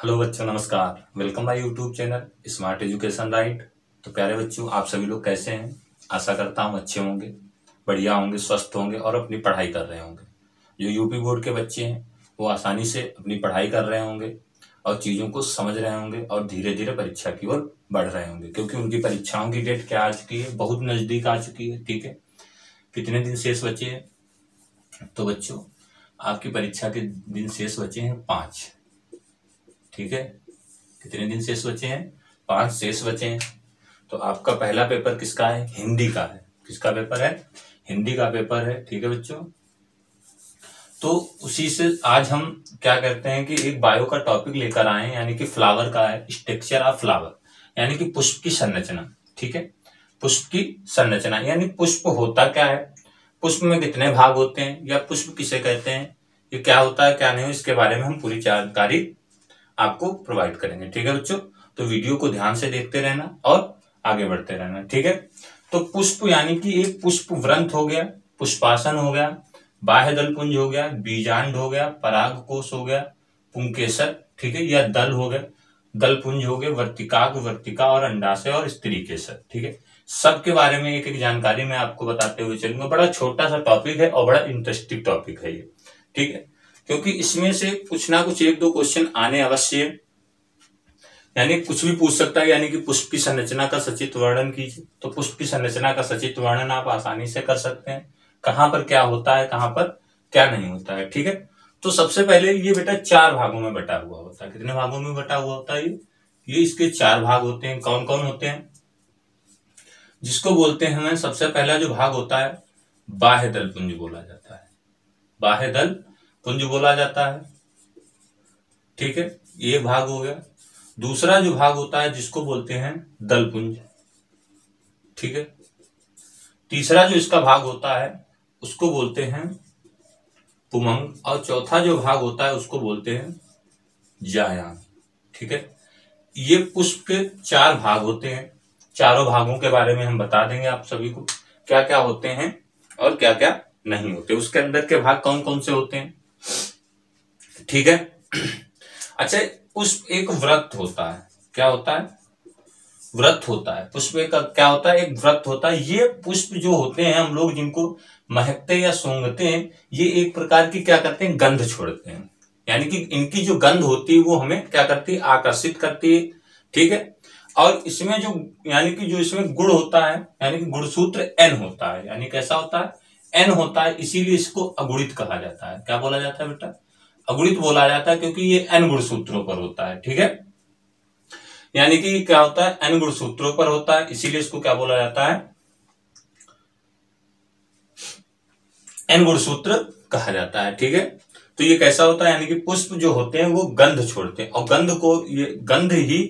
Hello बच्चों, नमस्कार। Welcome my YouTube channel smart education right. तो प्यारे बच्चों, आप सभी लोग कैसे हैं? आशा करता हूँ अच्छे होंगे, बढ़िया होंगे, स्वस्थ होंगे और अपनी पढ़ाई कर रहे होंगे। जो यूपी बोर्ड के बच्चे हैं वो आसानी से अपनी पढ़ाई कर रहे होंगे और चीज़ों को समझ रहे होंगे और धीरे धीरे परीक्षा की ओर बढ़ रहे होंगे, क्योंकि उनकी परीक्षाओं की डेट क्या आ चुकी है, बहुत नज़दीक आ चुकी है। ठीक है, कितने दिन शेष बचे हैं? तो बच्चों, आपकी परीक्षा के दिन शेष बचे हैं 5। ठीक है, कितने दिन शेष बचे हैं? 5 शेष बचे हैं। तो आपका पहला पेपर किसका है? हिंदी का है। किसका पेपर है? हिंदी का पेपर है। ठीक है बच्चों, तो उसी से आज हम क्या करते हैं कि एक बायो का टॉपिक लेकर आए हैं, यानी कि फ्लावर का है, स्ट्रक्चर ऑफ फ्लावर, यानी कि पुष्प की संरचना। ठीक है, पुष्प की संरचना यानी पुष्प होता क्या है, पुष्प में कितने भाग होते हैं, या पुष्प किसे कहते हैं, ये क्या होता है क्या नहीं, इसके बारे में हम पूरी जानकारी आपको प्रोवाइड करेंगे। ठीक है बच्चों, तो वीडियो को ध्यान से देखते रहना और आगे बढ़ते रहना। ठीक है, तो पुष्प यानी कि एक पुष्प वृंत हो गया, पुष्पासन हो गया, बाह्य दल पुंज हो गया, बीजांड हो गया, पराग कोश हो गया, पुंकेसर, ठीक है, या दल हो गया, दल पुंज हो गए, वर्तिकाग्र, वर्तिका और अंडाशय और स्त्री केसर। ठीक है, सबके बारे में एक एक जानकारी मैं आपको बताते हुए चलूंगा। बड़ा छोटा सा टॉपिक है और बड़ा इंटरेस्टिंग टॉपिक है ये। ठीक है, क्योंकि इसमें से कुछ ना कुछ एक दो क्वेश्चन आने अवश्य है, यानी कुछ भी पूछ सकता है। यानी कि पुष्प की संरचना का सचित्र वर्णन कीजिए, तो पुष्प की संरचना का सचित्र वर्णन आप आसानी से कर सकते हैं, कहां पर क्या होता है, कहां पर क्या नहीं होता है। ठीक है, तो सबसे पहले ये बेटा 4 भागों में बटा हुआ होता है। कितने भागों में बटा हुआ होता है ये इसके 4 भाग होते हैं। कौन कौन होते हैं? जिसको बोलते हैं हमें सबसे पहला जो भाग होता है बाह्य दल पुंज बोला जाता है, बाह्य दल पुंज बोला जाता है। ठीक है, ये भाग हो गया। दूसरा जो भाग होता है जिसको बोलते हैं दल पुंज। ठीक है, तीसरा जो इसका भाग होता है उसको बोलते हैं पुमंग, और चौथा जो भाग होता है उसको बोलते हैं जायांग। ठीक है, ये पुष्प के 4 भाग होते हैं। चारों भागों के बारे में हम बता देंगे आप सभी को, क्या क्या होते हैं और क्या क्या नहीं होते, उसके अंदर के भाग कौन कौन से होते हैं। ठीक है, अच्छा, पुष्प एक व्रत होता है। क्या होता है? व्रत होता है। पुष्प एक क्या होता है? एक व्रत होता है। ये पुष्प जो होते हैं, हम लोग जिनको महकते या सूंघते हैं, ये एक प्रकार की क्या करते हैं, गंध छोड़ते हैं। यानी कि इनकी जो गंध होती है वो हमें क्या करती है, आकर्षित करती है। ठीक है, और इसमें जो यानी कि जो इसमें गुण होता है, यानी कि गुणसूत्र N होता है। यानी कैसा होता है? N होता है, इसीलिए इसको अगुणित कहा जाता है। क्या बोला जाता है बेटा? अगुणित बोला जाता है, क्योंकि ये N गुणसूत्रों पर होता है। ठीक है, यानी कि क्या होता है, N गुणसूत्रों पर होता है, इसीलिए इसको क्या बोला जाता है, N गुणसूत्र कहा जाता है। ठीक है, तो ये कैसा होता है, यानी कि पुष्प जो होते हैं वो गंध छोड़ते हैं, और गंध को ये गंध ही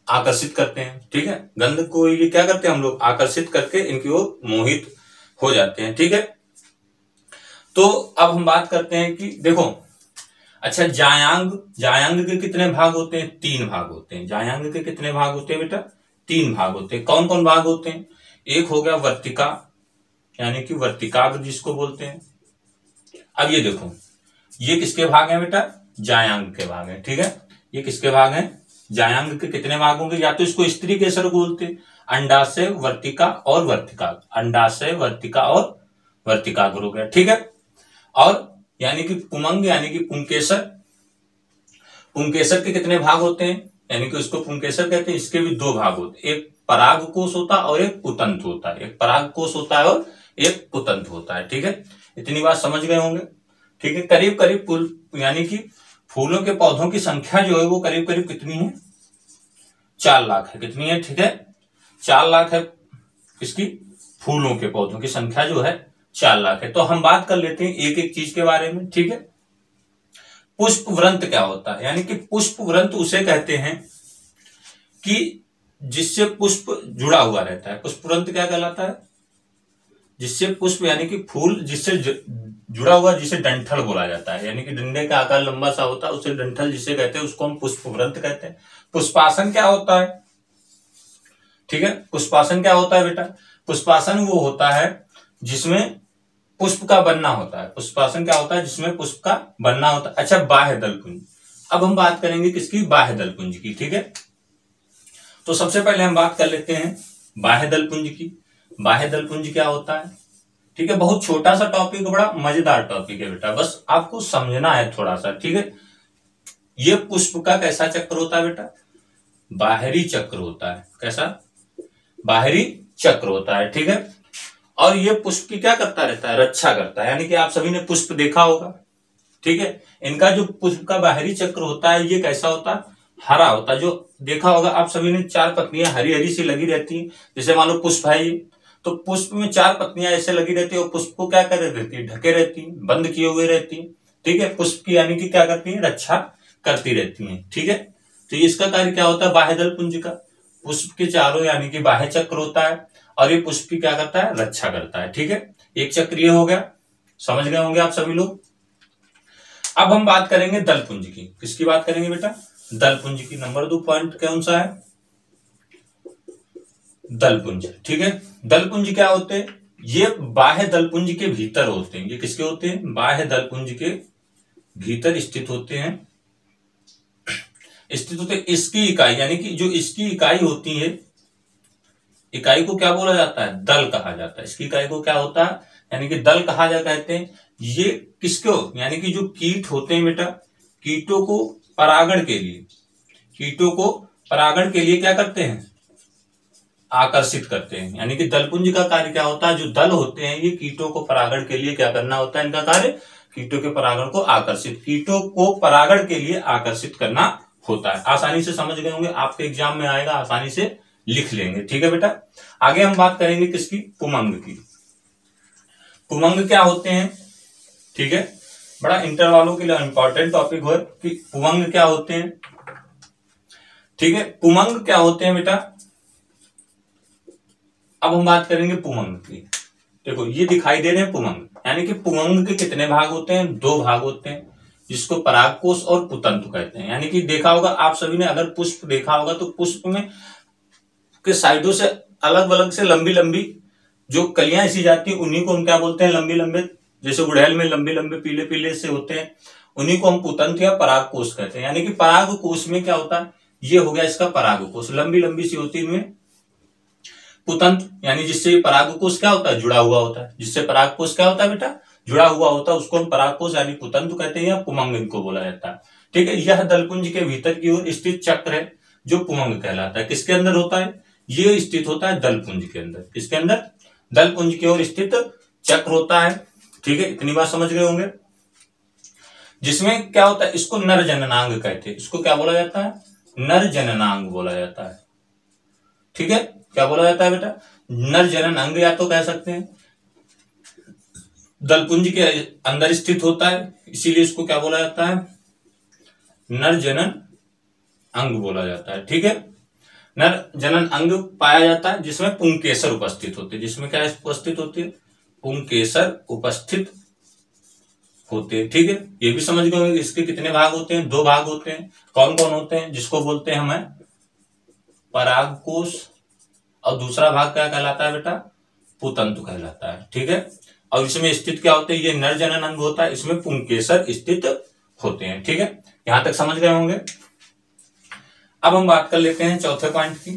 आकर्षित करते हैं। ठीक है, गंध को ये क्या करते हैं, हम लोग आकर्षित करके इनकी ओर मोहित हो जाते हैं। ठीक है, तो अब हम बात करते हैं कि देखो, अच्छा, जायांग, जायांग के कितने भाग होते हैं? 3 भाग होते हैं। जायांग के कितने भाग होते हैं बेटा? 3 भाग होते हैं। कौन कौन भाग होते हैं? एक हो गया वर्तिका, यानी कि वर्तिकाग्र जिसको बोलते हैं। अब ये देखो, ये किसके भाग हैं बेटा? जायांग के भाग हैं। ठीक है, ये किसके भाग हैं? जायांग के कितने भाग होंगे? या तो इसको स्त्री केसर बोलते हैं, अंडाशय, वर्तिका और वर्तिका, अंडाशय, वर्तिका और वर्तिकाग्र हो गया। ठीक है, और यानी कि पुमंग यानी कि पुंकेसर, पुंकेसर के कितने भाग होते हैं? यानी कि उसको पुंकेसर कहते हैं। इसके भी 2 भाग होते हैं, एक पराग कोश होता है और एक पुतंत होता है। एक पराग कोश होता है और एक पुतंत होता है। ठीक है, इतनी बात समझ गए होंगे। ठीक है, करीब करीब यानी कि फूलों के पौधों की संख्या जो है वो करीब करीब कितनी है? 4 लाख है। कितनी है? ठीक है, 4 लाख है। इसकी फूलों के पौधों की संख्या जो है 4 लाख है। तो हम बात कर लेते हैं एक एक चीज के बारे में। ठीक है, पुष्प वृंत क्या होता है? यानी कि पुष्प वृंत उसे कहते हैं कि जिससे पुष्प जुड़ा हुआ रहता है। पुष्प वृंत क्या कहलाता है? जिससे पुष्प यानी कि फूल जिससे जुड़ा हुआ, जिसे डंठल बोला जाता है। यानी कि डंडे का आकार लंबा सा होता है, उसे डंठल जिसे कहते हैं, उसको हम पुष्प वृंत कहते हैं। पुष्पासन क्या होता है? ठीक है, पुष्पासन क्या होता है बेटा? पुष्पासन वो होता है जिसमें पुष्प का बनना होता है। पुष्पासन क्या होता है? जिसमें पुष्प का बनना होता है। अच्छा, बाह्य दल पुंज, अब हम बात करेंगे किसकी, बाह्य दलपुंज की। ठीक है, तो सबसे पहले हम बात कर लेते हैं बाह्य दलपुंज की। बाह्य दलपुंज क्या होता है? ठीक है, बहुत छोटा सा टॉपिक, बड़ा मजेदार टॉपिक है बेटा, बस आपको समझना है थोड़ा सा। ठीक है, ये पुष्प का कैसा चक्र होता है बेटा? बाहरी चक्र होता है। कैसा? बाहरी चक्र होता है। ठीक है, और ये पुष्प की क्या करता रहता है? रक्षा करता है। यानी कि आप सभी ने पुष्प देखा होगा। ठीक है, इनका जो पुष्प का बाहरी चक्र होता है ये कैसा होता है? हरा होता है। जो देखा होगा आप सभी ने, 4 पत्तियां हरी हरी सी लगी रहती हैं। जैसे मान लो पुष्प है ये, तो पुष्प में 4 पत्तियां ऐसे लगी रहती है और पुष्प को क्या कर रहती है? ढके रहती है, बंद किए हुए रहती है। ठीक है, पुष्प की यानी कि क्या करती है? रक्षा करती रहती है। ठीक है, तो इसका कार्य क्या होता है? बाह्य दलपुंज का पुष्प के चारों यानी कि बाह्य चक्र होता है, और ये पुष्प की क्या करता है? रक्षा करता है। ठीक है, एक चक्र ये हो गया, समझ गए होंगे आप सभी लोग। अब हम बात करेंगे दलपुंज की। किसकी बात करेंगे बेटा? दलपुंज की। नंबर 2 पॉइंट कौन सा है? दलपुंज। ठीक है, दलपुंज क्या होते हैं? ये बाह्य दलपुंज के भीतर होते हैं। ये किसके होते हैं? बाह्य दलपुंज के भीतर स्थित होते हैं। स्थित होते हैं। इसकी इकाई यानी कि जो इसकी इकाई होती है, इकाई को क्या बोला जाता है? दल कहा जाता है। इसकी इकाई को क्या होता है? यानी कि दल कहा जाता कहते हैं। ये किसको, यानी कि जो कीट होते हैं बेटा, कीटों को परागण के लिए, कीटों को परागण के लिए क्या करते हैं? आकर्षित करते हैं। यानी कि दलपुंज का कार्य क्या होता है? जो दल होते हैं ये कीटों को परागण के लिए क्या करना होता है? इनका कार्य कीटों के परागण को आकर्षित, कीटों को परागण के लिए आकर्षित करना होता है। आसानी से समझ गए होंगे, आपके एग्जाम में आएगा, आसानी से लिख लेंगे। ठीक है बेटा, आगे हम बात करेंगे किसकी? पुमंग की। पुमंग क्या होते हैं? ठीक है, बड़ा इंटर वालों के लिए इंपॉर्टेंट टॉपिक हो कि पुमंग क्या होते हैं। ठीक है, पुमंग क्या होते हैं बेटा? अब हम बात करेंगे पुमंग की। देखो ये दिखाई दे रहे हैं पुमंग, यानी कि पुमंग के कितने भाग होते हैं? 2 भाग होते हैं, जिसको परागकोश और पुतंतु कहते हैं। यानी कि देखा होगा आप सभी ने, अगर पुष्प देखा होगा तो पुष्प में के साइडों से अलग अलग से लंबी लंबी जो कलियां ऐसी जाती है, उन्हीं को हम क्या बोलते हैं? लंबी लंबे, जैसे गुड़हल में लंबे लंबे पीले पीले से होते हैं, उन्हीं को हम पुतंत या परागकोश कहते हैं। यानी कि परागकोश में क्या होता है? ये हो गया इसका परागकोश, लंबी लंबी सी होती है इनमें। पुतंत यानी जिससे परागकोश क्या होता है? जुड़ा हुआ होता है। जिससे परागकोश क्या होता है बेटा? जुड़ा हुआ होता है, उसको हम परागकोश यानी पुतंत कहते हैं, या पुमंग इनको बोला जाता है। ठीक है, यह दलपुंज के भीतर की ओर स्थित चक्र है जो पुमंग कहलाता है। किसके अंदर होता है? ये स्थित होता है दलपुंज के अंदर। किसके अंदर? दलपुंज की ओर स्थित चक्र होता है। ठीक है, इतनी बात समझ गए होंगे। जिसमें क्या होता है? इसको नर जननांग कहते हैं। इसको क्या बोला जाता है? नर जननांग बोला जाता है। ठीक है, क्या बोला जाता है बेटा? नर जनन अंग, या तो कह सकते हैं दलपुंज के अंदर स्थित होता है, इसीलिए इसको क्या बोला जाता है? नर जनन अंग बोला जाता है। ठीक है, नर जनन अंग पाया जाता है जिसमें पुंकेसर उपस्थित होते हैं। जिसमें क्या उपस्थित होती है? पुंकेसर उपस्थित होते हैं। ठीक है, ये भी समझ गए होंगे। इसके कितने भाग होते हैं? 2 भाग होते हैं। कौन कौन होते हैं? जिसको बोलते हैं हमें परागकोश, और दूसरा भाग क्या कहलाता है बेटा? पुतंतु कहलाता है। ठीक है, और इसमें स्थित क्या होते हैं? ये नर जनन अंग होता है, इसमें पुंकेसर स्थित होते हैं। ठीक है, यहां तक समझ गए होंगे। अब हम बात कर लेते हैं चौथे पॉइंट की।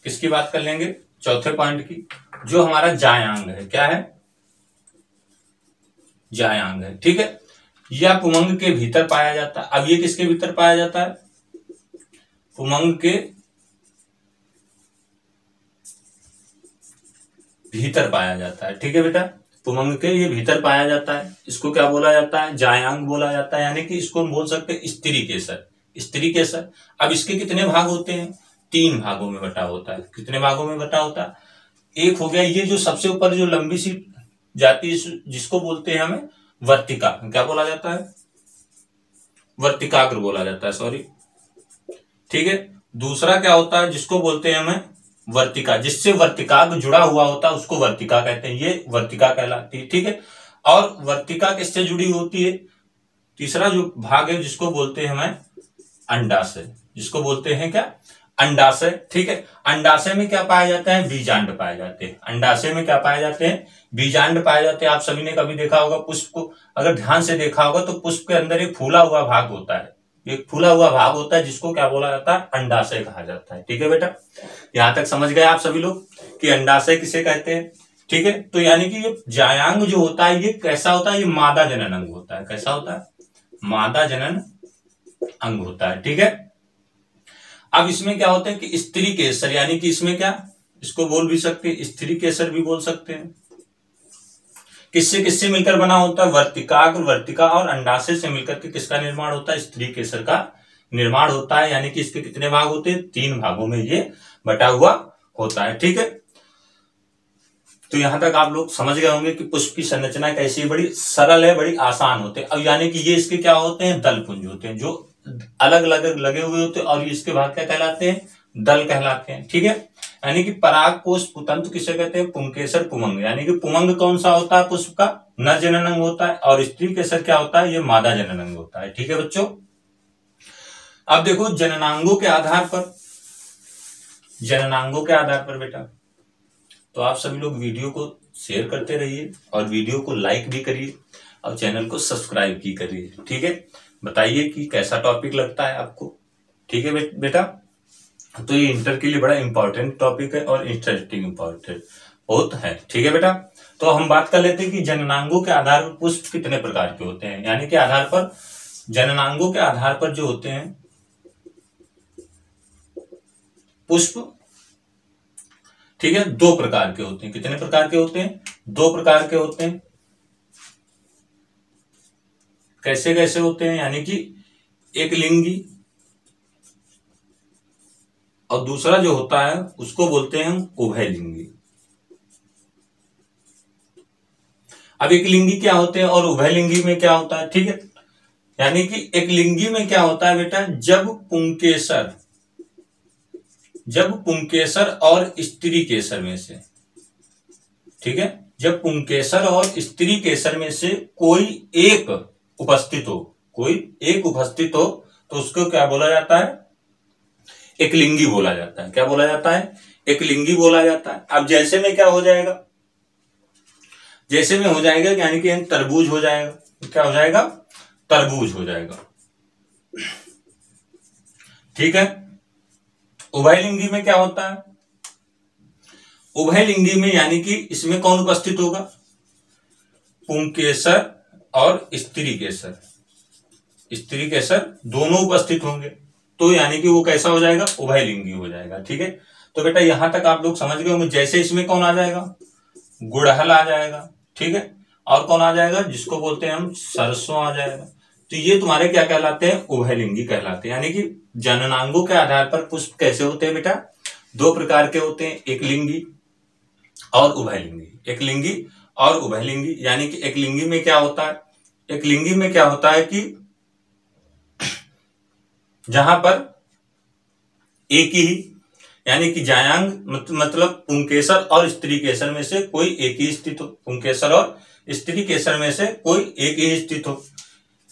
किसकी बात कर लेंगे? चौथे पॉइंट की, जो हमारा जायांग है। क्या है? जायांग है। ठीक है, यह पुमंग के भीतर पाया जाता है। अब ये किसके भीतर पाया जाता है? पुमंग के भीतर पाया जाता है। ठीक है बेटा, पुमंग के ये भीतर पाया जाता है। इसको क्या बोला जाता है? जायांग बोला जाता है। यानी कि इसको हम बोल सकते हैं स्त्री केसर। स्त्री केसर। अब इसके कितने भाग होते हैं? 3 भागों में बटा होता है। कितने भागों में बटा होता है? एक हो गया ये जो सबसे ऊपर जो लंबी सी जाती है, जिसको बोलते हैं हमें वर्तिका। क्या बोला जाता है? वर्तिकाग्र बोला जाता है, सॉरी। ठीक है, दूसरा क्या होता है? जिसको बोलते हैं हमें वर्तिका, जिससे वर्तिकाग्र जुड़ा हुआ होता है, उसको वर्तिका कहते हैं। ये वर्तिका कहलाती है। ठीक है, और वर्तिका किससे जुड़ी होती है? तीसरा जो भाग है जिसको बोलते हैं हमें अंडाशय। जिसको बोलते हैं क्या? अंडाशय, ठीक है। अंडाशय में क्या पाया जाता है? बीजांड पाए जाते हैं। अंडाशय में क्या पाए जाते हैं? बीजांड पाए जाते हैं। आप सभी ने कभी देखा होगा पुष्प को, अगर ध्यान से देखा होगा तो पुष्प के अंदर एक फूला हुआ भाग होता है, एक फूला हुआ भाग होता है जिसको क्या बोला जाता है? अंडाशय कहा जाता है, ठीक है बेटा। यहां तक समझ गए आप सभी लोग कि अंडाशय किसे कहते हैं, ठीक है। तो यानी कि ये जायांग जो होता है ये कैसा होता है? ये मादा जनन अंग होता है। कैसा होता है? मादा जनन अंग होता है, ठीक है। अब इसमें क्या होता है कि स्त्री केसर, यानी कि इसमें क्या, इसको बोल भी सकते हैं, स्त्री केसर भी बोल सकते हैं। किससे किससे मिलकर बना होता है? वर्तिकाग्र, वर्तिका और अंडाशय से मिलकर के किसका निर्माण होता है? स्त्री केसर का निर्माण होता है। यानी कि इसके कितने भाग होते हैं? 3 भागों में ये बटा हुआ होता है, ठीक है। तो यहां तक आप लोग समझ गए होंगे कि पुष्प की संरचना कैसी है, बड़ी सरल है, बड़ी आसान होते हैं। अब यानी कि ये इसके क्या होते हैं? दल पुंज होते हैं, जो अलग अलग लगे हुए होते हैं, और इसके भाग क्या कहलाते हैं? दल कहलाते हैं, ठीक है। यानी कि पराग कोष पुतंत्र किसे कहते हैं? पुंकेसर, पुमंग। यानी कि पुमंग कौन सा होता है? पुष्प का नर जनन अंग होता है, और स्त्री केसर क्या होता है? ये मादा जनन अंग होता है, ठीक है बच्चों। अब देखो जननांगों के आधार पर, जननांगों के आधार पर बेटा, तो आप सभी लोग वीडियो को शेयर करते रहिए और वीडियो को लाइक भी करिए और चैनल को सब्सक्राइब भी करिए, ठीक है। बताइए कि कैसा टॉपिक लगता है आपको, ठीक है बेटा। तो ये इंटर के लिए बड़ा इंपॉर्टेंट टॉपिक है और इंटरेस्टिंग इंपॉर्टेंट बहुत है, ठीक है बेटा। तो हम बात कर लेते हैं कि जननांगों के आधार पर पुष्प कितने प्रकार के होते हैं। यानी कि आधार पर, जननांगों के आधार पर जो होते हैं पुष्प, ठीक है, 2 प्रकार के होते हैं। कितने प्रकार के होते हैं? 2 प्रकार के होते हैं। कैसे कैसे होते हैं? यानी कि एक लिंगी और दूसरा जो होता है उसको बोलते हैं हम उभयलिंगी। अब एक लिंगी क्या होते हैं और उभयलिंगी में क्या होता है, ठीक है। यानी कि एक लिंगी में क्या होता है बेटा? जब पुंकेसर और स्त्री केसर में से, ठीक है, जब पुंकेसर और स्त्री केसर में से कोई एक उपस्थित हो, कोई एक उपस्थित हो, तो उसको क्या बोला जाता है? एक लिंगी बोला जाता है। क्या बोला जाता है? एक लिंगी बोला जाता है। अब जैसे में क्या हो जाएगा? जैसे में हो जाएगा यानी कि तरबूज हो जाएगा। क्या हो जाएगा? तरबूज हो जाएगा, ठीक है। उभयलिंगी में क्या होता है? उभयलिंगी में यानी कि इसमें कौन उपस्थित होगा? पुंकेसर और स्त्री केसर, स्त्री केसर दोनों उपस्थित होंगे, तो यानी कि वो कैसा हो जाएगा? उभयलिंगी हो जाएगा, ठीक है। तो बेटा यहां तक आप लोग समझ गए होंगे। जैसे इसमें कौन आ जाएगा? गुड़हल आ जाएगा, ठीक है। और कौन आ जाएगा? जिसको बोलते हैं हम सरसों आ जाएगा। तो ये तुम्हारे क्या कहलाते हैं? उभयलिंगी कहलाते हैं। यानी कि जननांगों के आधार पर पुष्प कैसे होते हैं बेटा? 2 प्रकार के होते हैं, एक लिंगी और उभयलिंगी। एक लिंगी और उभयलिंगी। यानी कि एक लिंगी में क्या होता है? एक लिंगी में क्या होता है कि जहां पर एक ही, यानी कि जायांग मतलब पुंकेसर और स्त्री केसर में से कोई एक ही स्थित हो, पुंकेसर और स्त्री केसर में से कोई एक ही स्थित हो,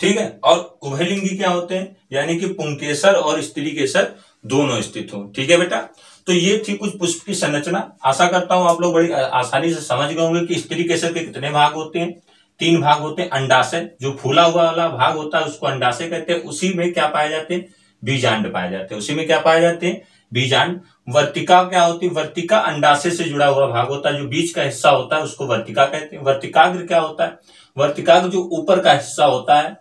ठीक है। और उभयलिंगी क्या होते हैं? यानी कि पुंकेसर और स्त्री केसर दोनों स्थित हो, ठीक है बेटा। तो ये थी कुछ पुष्प की संरचना। आशा करता हूं आप लोग बड़ी आसानी से समझ गए होंगे कि स्त्री केसर के कितने भाग होते हैं। 3 भाग होते हैं। अंडाशय, जो फूला हुआ वाला भाग होता है उसको अंडाशय कहते हैं। उसी में क्या पाए जाते हैं? बीजांड पाए जाते हैं। उसी में क्या पाए जाते हैं? बीजांड। वर्तिका क्या होती है? वर्तिका अंडाशय से जुड़ा हुआ भाग होता है, जो बीच का हिस्सा होता है उसको वर्तिका कहते हैं। वर्तिकाग्र क्या होता है? वर्तिकाग्र जो ऊपर का हिस्सा होता है,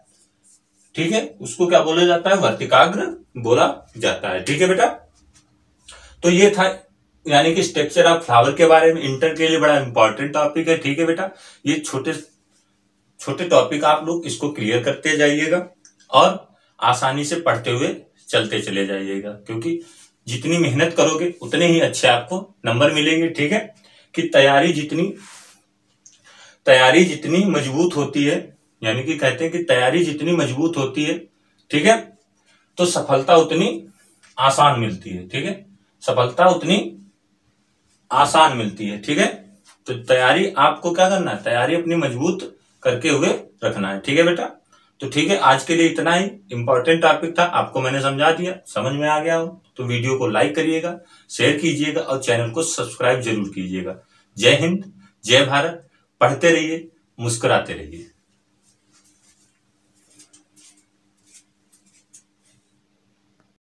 ठीक है, उसको क्या बोला जाता है? वर्तिकाग्र बोला जाता है, ठीक है बेटा। तो ये था यानी कि स्ट्रक्चर ऑफ फ्लावर के बारे में। इंटर के लिए बड़ा इंपॉर्टेंट टॉपिक है, ठीक है बेटा। ये छोटे छोटे टॉपिक आप लोग इसको क्लियर करते जाइएगा और आसानी से पढ़ते हुए चलते चले जाइएगा, क्योंकि जितनी मेहनत करोगे उतने ही अच्छे आपको नंबर मिलेंगे, ठीक है। कि तैयारी जितनी मजबूत होती है, यानी कि कहते हैं कि तैयारी जितनी मजबूत होती है, ठीक है, तो सफलता उतनी आसान मिलती है, ठीक है। सफलता उतनी आसान मिलती है, ठीक है। तो तैयारी आपको क्या करना है? तैयारी अपनी मजबूत करके हुए रखना है, ठीक है बेटा। तो ठीक है, आज के लिए इतना ही। इंपॉर्टेंट टॉपिक था, आपको मैंने समझा दिया, समझ में आ गया हो तो वीडियो को लाइक करिएगा, शेयर कीजिएगा और चैनल को सब्सक्राइब जरूर कीजिएगा। जय हिंद, जय भारत। पढ़ते रहिए, मुस्कुराते रहिए।